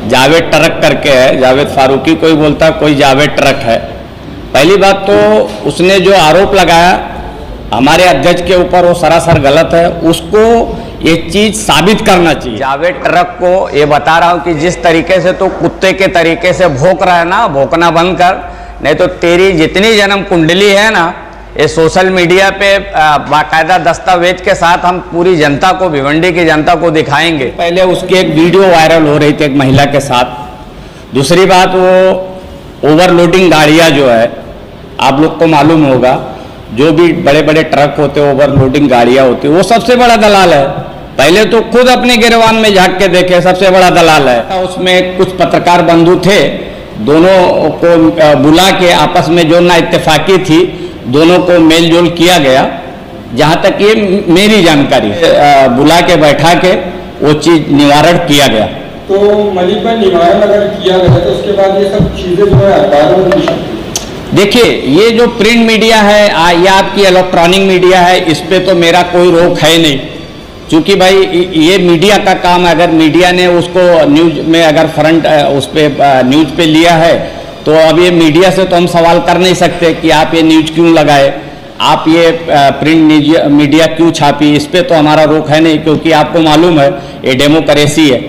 Javed truck करके है, जावेद फारूकी कोई बोलता, कोई जावेद ट्रक है। पहली बात तो उसने जो आरोप लगाया हमारे अध्यक्ष के ऊपर वो सरासर गलत है, उसको ये चीज साबित करना चाहिए। जावेद ट्रक को ये बता रहा हूँ कि जिस तरीके से तो कुत्ते के तरीके से भौंक रहा है ना, भौंकना बंद कर, नहीं तो तेरी जितनी जन्म कुंडली है ना, ये सोशल मीडिया पे बाकायदा दस्तावेज के साथ हम पूरी जनता को, भिवंडी की जनता को दिखाएंगे। पहले उसकी एक वीडियो वायरल हो रही थी एक महिला के साथ। दूसरी बात, वो ओवरलोडिंग गाड़ियाँ जो है, आप लोग को मालूम होगा, जो भी बड़े बड़े ट्रक होते हैं, ओवरलोडिंग गाड़ियाँ होती है, वो सबसे बड़ा दलाल है। पहले तो खुद अपने गिरवान में झांक के देखे, सबसे बड़ा दलाल है। उसमें कुछ पत्रकार बंधु थे, दोनों को बुला के आपस में जो ना इत्तेफाकी थी, दोनों को मेल जोल किया गया। जहाँ तक ये मेरी जानकारी, बुला के बैठा के वो चीज निवारण किया गया। तो मलिक भाई, निवारण अगर किया गया तो उसके बाद ये सब चीजें जो है अखबारों में भी, देखिए ये जो प्रिंट मीडिया है या आपकी इलेक्ट्रॉनिक मीडिया है, इस पे तो मेरा कोई रोक है नहीं, क्योंकि भाई ये मीडिया का काम है। अगर मीडिया ने उसको न्यूज में अगर फ्रंट उस पे न्यूज पे लिया है, तो अब ये मीडिया से तो हम सवाल कर नहीं सकते कि आप ये न्यूज क्यों लगाए, आप ये प्रिंट मीडिया क्यों छापी, इस पे तो हमारा रोक है नहीं, क्योंकि आपको मालूम है ये डेमोक्रेसी है।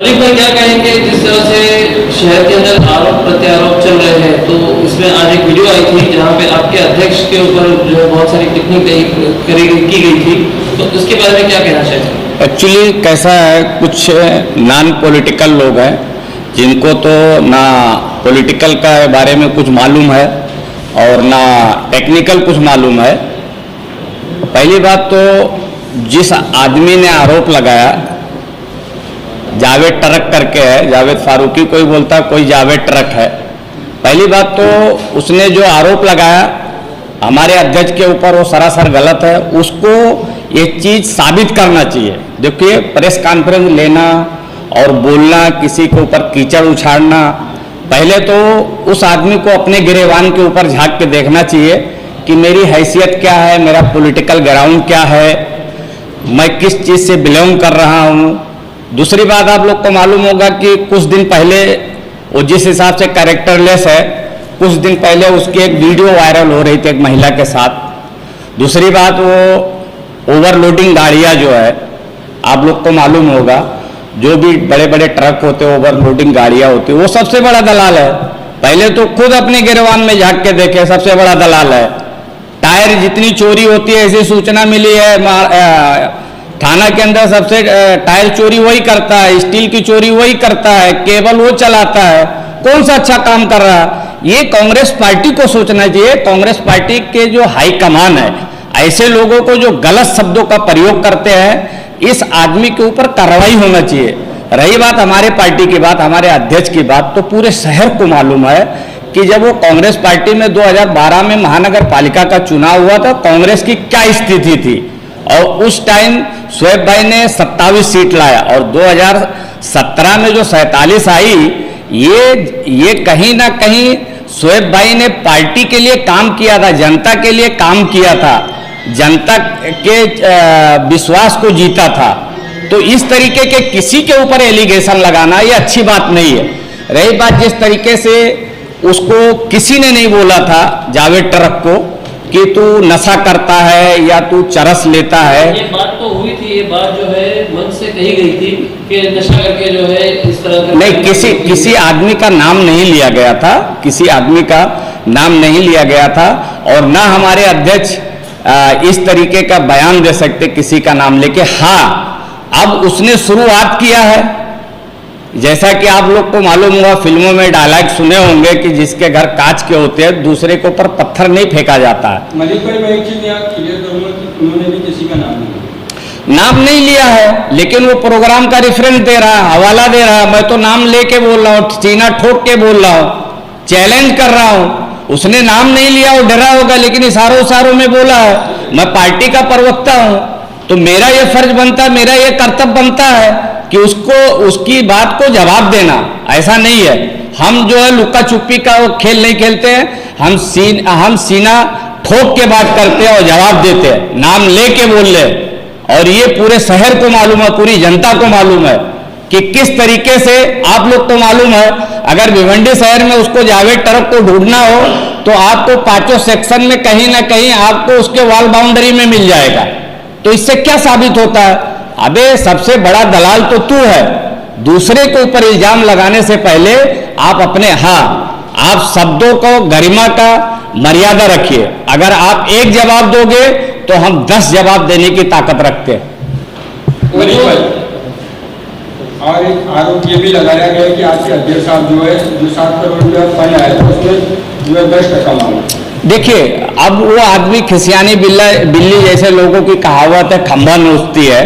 मलिक भाई, क्या कहेंगे जिस तरह से शहर के अंदर आरोप प्रत्यारोप चल रहे हैं, तो इसमें आज एक वीडियो आई थी जहां पे आपके अध्यक्ष के ऊपर जो है बहुत सारी टिप्पणी की गई थी, तो इसके बारे में क्या कहना चाहिए? एक्चुअली कैसा है, कुछ नॉन पॉलिटिकल लोग हैं जिनको तो ना पॉलिटिकल का बारे में कुछ मालूम है और ना टेक्निकल कुछ मालूम है। पहली बात तो जिस आदमी ने आरोप लगाया, जावेद ट्रक करके है, जावेद फारूकी कोई बोलता, कोई जावेद ट्रक है। पहली बात तो उसने जो आरोप लगाया हमारे अध्यक्ष के ऊपर वो सरासर गलत है, उसको ये चीज साबित करना चाहिए। देखिए, प्रेस कॉन्फ्रेंस लेना और बोलना, किसी के ऊपर कीचड़ उछाड़ना, पहले तो उस आदमी को अपने गिरेवान के ऊपर झांक के देखना चाहिए कि मेरी हैसियत क्या है, मेरा पॉलिटिकल ग्राउंड क्या है, मैं किस चीज से बिलोंग कर रहा हूँ। दूसरी बात, आप लोग को मालूम होगा कि कुछ दिन पहले वो जिस हिसाब से कैरेक्टरलेस है, कुछ दिन पहले उसकी एक वीडियो वायरल हो रही थी एक महिला के साथ। दूसरी बात, वो ओवरलोडिंग गाड़ियाँ जो है, आप लोग को मालूम होगा, जो भी बड़े बड़े ट्रक होते हैं, ओवरलोडिंग गाड़ियाँ होती है, वो सबसे बड़ा दलाल है। पहले तो खुद अपने गिरवान में झांक के देखे, सबसे बड़ा दलाल है। टायर जितनी चोरी होती है, ऐसी सूचना मिली है थाना के अंदर, सबसे टायर चोरी वही करता है, स्टील की चोरी वही करता है, केबल वो चलाता है। कौन सा अच्छा काम कर रहा है? ये कांग्रेस पार्टी को सोचना चाहिए। कांग्रेस पार्टी के जो हाई कमान है, ऐसे लोगों को जो गलत शब्दों का प्रयोग करते हैं, इस आदमी के ऊपर कार्रवाई होना चाहिए। रही बात हमारे पार्टी की बात, हमारे अध्यक्ष की बात, तो पूरे शहर को मालूम है कि जब वो कांग्रेस पार्टी में 2012 में महानगर पालिका का चुनाव हुआ था, कांग्रेस की क्या स्थिति थी, और उस टाइम शोएब भाई ने 27 सीट लाया, और 2017 में जो 47 आई, ये कहीं ना कहीं शोएब भाई ने पार्टी के लिए काम किया था, जनता के लिए काम किया था, जनता के विश्वास को जीता था। तो इस तरीके के किसी के ऊपर एलिगेशन लगाना ये अच्छी बात नहीं है। रही बात, जिस तरीके से उसको किसी ने नहीं बोला था जावेद ट्रक को कि तू नशा करता है या तू चरस लेता है, ये बात तो हुई थी, ये बात जो है मन से कही गई थी कि नशा करके जो है इस तरह का नहीं, किसी आदमी का नाम नहीं लिया गया था, किसी आदमी का नाम नहीं लिया गया था, और ना हमारे अध्यक्ष इस तरीके का बयान दे सकते किसी का नाम लेके। हाँ, अब उसने शुरुआत किया है, जैसा कि आप लोग को मालूम हुआ, फिल्मों में डायलॉग सुने होंगे कि जिसके घर कांच के होते हैं, दूसरे के ऊपर पत्थर नहीं फेंका जाता है। मलिक भाई, मैं एक चीज यहाँ क्लियर करूंगा कि उन्होंने भी किसी का नाम नहीं लिया है, लेकिन वो प्रोग्राम का रेफरेंस दे रहा है, हवाला दे रहा है। मैं तो नाम लेके बोल रहा हूँ, सीना ठोक के बोल रहा हूँ, चैलेंज कर रहा हूँ। उसने नाम नहीं लिया, वो डरा होगा, लेकिन इशारों में बोला है। मैं पार्टी का प्रवक्ता हूँ, तो मेरा ये फर्ज बनता है, मेरा ये कर्तव्य बनता है कि उसको उसकी बात को जवाब देना। ऐसा नहीं है, हम जो है लुक्का छुपी का वो खेल नहीं खेलते हैं, हम सीना ठोक के बात करते हैं और जवाब देते हैं, नाम लेके बोल ले। और ये पूरे शहर को मालूम है, पूरी जनता को मालूम है कि किस तरीके से, आप लोग को मालूम है, अगर भिवंडी शहर में उसको जावेद टरक को ढूंढना हो तो आपको पांचों सेक्शन में कहीं ना कहीं आपको उसके वॉल बाउंड्री में मिल जाएगा। तो इससे क्या साबित होता है? अबे सबसे बड़ा दलाल तो तू है। दूसरे के ऊपर इल्जाम लगाने से पहले आप अपने, आप शब्दों को, गरिमा का मर्यादा रखिए। अगर आप एक जवाब दोगे तो हम 10 जवाब देने की ताकत रखते हैं। मलिक भाई, और एक आरोप ये भी लगाया गया है कि आपके अध्यक्ष साहब जो है, जो 7 करोड़ रुपया फंड आया था उसमें जो है 10% मांगा। देखिए, अब वो आदमी खिसियानी बिल्ली जैसे लोगों की कहावत है, खंभा नोचती है,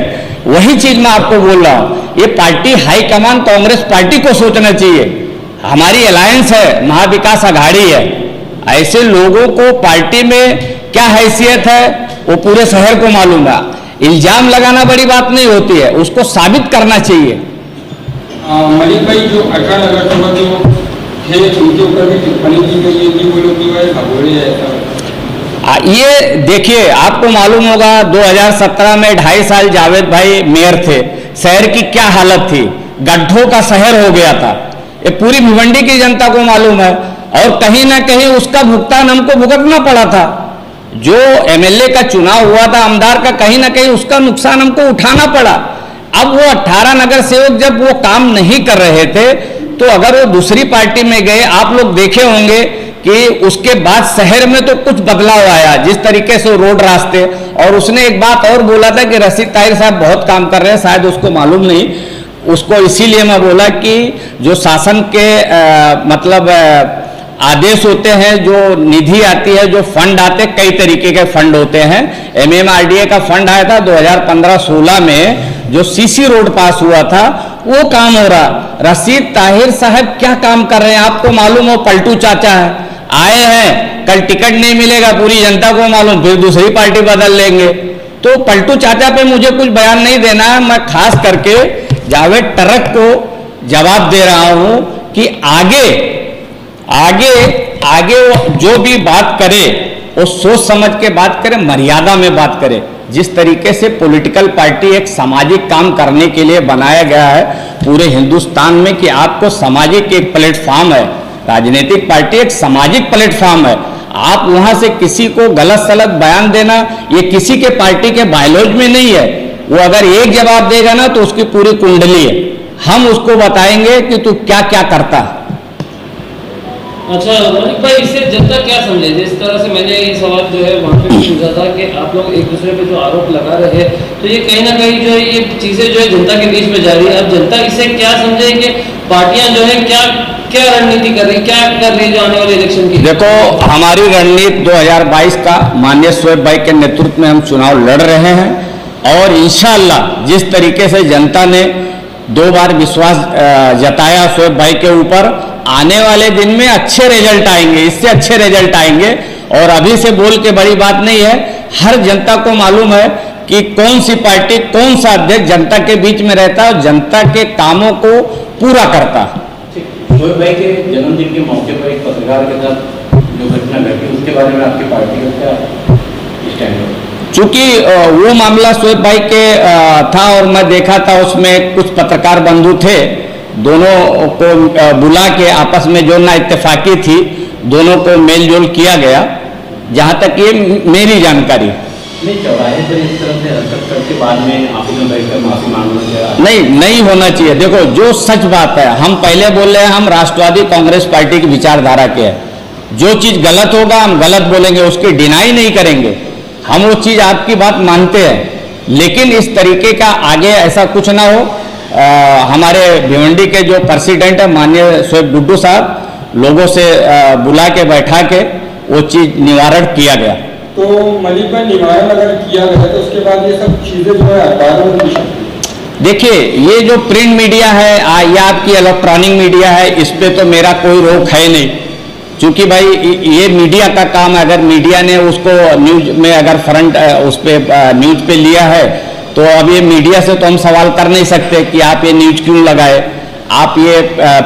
वही चीज मैं आपको बोल रहा हूं। ये पार्टी हाईकमान कांग्रेस पार्टी को सोचना चाहिए। हमारी अलायंस है, महाविकास आघाड़ी है, ऐसे लोगों को पार्टी में क्या हैसियत है वो पूरे शहर को मालूम है। इल्जाम लगाना बड़ी बात नहीं होती है, उसको साबित करना चाहिए। मलिक भाई, जो 18 नगर सभा जो थे उनके ऊपर भी टिप्पणी की गई है कि वो लोग जो है भगोड़े है। ये देखिए, आपको मालूम होगा 2017 में 2.5 साल जावेद भाई मेयर थे, शहर की क्या हालत थी, गड्ढों का शहर हो गया था। ये पूरी भिवंडी की जनता को मालूम है, और कहीं ना कहीं उसका भुगतान हमको भुगतना पड़ा था। जो एमएलए का चुनाव हुआ था आमदार का, कहीं ना कहीं उसका नुकसान हमको उठाना पड़ा। अब वो 18 नगर सेवक जब वो काम नहीं कर रहे थे तो अगर वो दूसरी पार्टी में गए, आप लोग देखे होंगे कि उसके बाद शहर में तो कुछ बदलाव आया, जिस तरीके से रोड रास्ते, और उसने एक बात और बोला था कि रशीद ताहिर साहब बहुत काम कर रहे हैं, शायद उसको मालूम नहीं, उसको इसीलिए मैं बोला कि जो शासन के मतलब आदेश होते हैं, जो निधि आती है, जो फंड आते, कई तरीके के फंड होते हैं। MMRDA का फंड आया था 2015-16 में, जो सीसी रोड पास हुआ था, वो काम हो रहा। रशीद ताहिर साहब क्या काम कर रहे हैं आपको मालूम हो? पलटू चाचा है, आए हैं, कल टिकट नहीं मिलेगा, पूरी जनता को मालूम, फिर दूसरी पार्टी बदल लेंगे। तो पलटू चाचा पे मुझे कुछ बयान नहीं देना है, मैं खास करके जावेद टरक को जवाब दे रहा हूं कि आगे वो जो भी बात करे वो सोच समझ के बात करे, मर्यादा में बात करे। जिस तरीके से पॉलिटिकल पार्टी एक सामाजिक काम करने के लिए बनाया गया है पूरे हिंदुस्तान में, कि आपको सामाजिक एक प्लेटफॉर्म है, राजनीतिक पार्टी एक सामाजिक प्लेटफॉर्म है। आप वहां से किसी को गलत सलत बयान देना, ये किसी के पार्टी के बायलॉज में नहीं है। वो अगर एक जवाब देगा ना तो उसकी पूरी कुंडली है, हम उसको बताएंगे कि तू क्या क्या करता है। अच्छा मलिक भाई, इससे जनता क्या समझे? जिस तरह से मैंने ये सवाल जो है वहाँ पे पूछा था कि आप लोग एक दूसरे पे जो आरोप लगा रहे हैं, तो ये कहीं ना कहीं जो है ये चीजें जो है जनता के बीच में जा रही है। अब जनता इसे क्या समझे कि पार्टियां जो है क्या क्या रणनीति कर रही, क्या कर रही है जो आने वाले इलेक्शन की? देखो, हमारी रणनीति 2022 का माननीय शोएब भाई के नेतृत्व में हम चुनाव लड़ रहे हैं, और इंशाअल्लाह जिस तरीके से जनता ने 2 बार विश्वास जताया शोएब भाई के ऊपर, आने वाले दिन में अच्छे रिजल्ट आएंगे, इससे अच्छे रिजल्ट आएंगे। और अभी से बोल के बड़ी बात नहीं है, हर जनता को मालूम है कि कौन सी पार्टी, कौन सा अध्यक्ष जनता के बीच में रहता है और जनता के कामों को पूरा करता है। शोएब भाई के जन्मदिन के मौके पर एक पत्रकार के साथ जो घटना घटी, उसके बारे में आपकी पार्टी का क्या स्टैंड है? चूंकि वो मामला शोएब भाई के था, और मैं देखा था उसमें कुछ पत्रकार बंधु थे, दोनों को बुला के आपस में जो ना इत्तेफाकी थी, दोनों को मेल जोल किया गया, जहां तक ये मेरी जानकारी। नहीं, चौराहे पर इस तरह से हरकत करके बाद में आपस में बैठकर माफी मांगना नहीं होना चाहिए। देखो, जो सच बात है, हम पहले बोल रहे हैं, हम राष्ट्रवादी कांग्रेस पार्टी की विचारधारा के हैं। जो चीज गलत होगा हम गलत बोलेंगे, उसकी डिनाई नहीं करेंगे, हम वो चीज आपकी बात मानते हैं, लेकिन इस तरीके का आगे ऐसा कुछ ना हो। हमारे भिवंडी के जो प्रेसिडेंट है माननीय शोएब गुड्डू साहब, लोगों से बुला के बैठा के वो चीज निवारण किया गया। तो मलिक भाई, निवारण अगर किया गया तो उसके बाद ये सब चीजें जो है अखबारों में भी देखिए, ये जो प्रिंट मीडिया है या आपकी इलेक्ट्रॉनिक मीडिया है, इस पे तो मेरा कोई रोक है नहीं, क्योंकि भाई ये मीडिया का काम है। अगर मीडिया ने उसको न्यूज में अगर फ्रंट उस पर न्यूज पे लिया है, तो अब ये मीडिया से तो हम सवाल कर नहीं सकते कि आप ये न्यूज क्यों लगाए। आप ये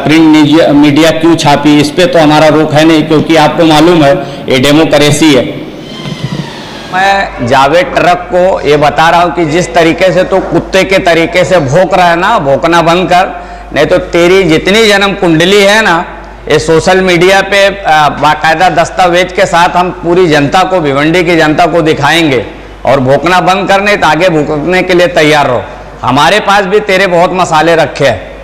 प्रिंट मीडिया क्यों छापी, इस पे तो हमारा रोक है नहीं, क्योंकि आपको मालूम है ये डेमोक्रेसी है। मैं जावेद ट्रक को ये बता रहा हूँ कि जिस तरीके से तो कुत्ते के तरीके से भौंक रहा है ना, भौंकना बंद कर, नहीं तो तेरी जितनी जन्म कुंडली है ना, ये सोशल मीडिया पे बाकायदा दस्तावेज के साथ हम पूरी जनता को, भिवंडी की जनता को दिखाएंगे। और भौंकना बंद करने तो आगे भौंकने के लिए तैयार रहो। हमारे पास भी तेरे बहुत मसाले रखे हैं।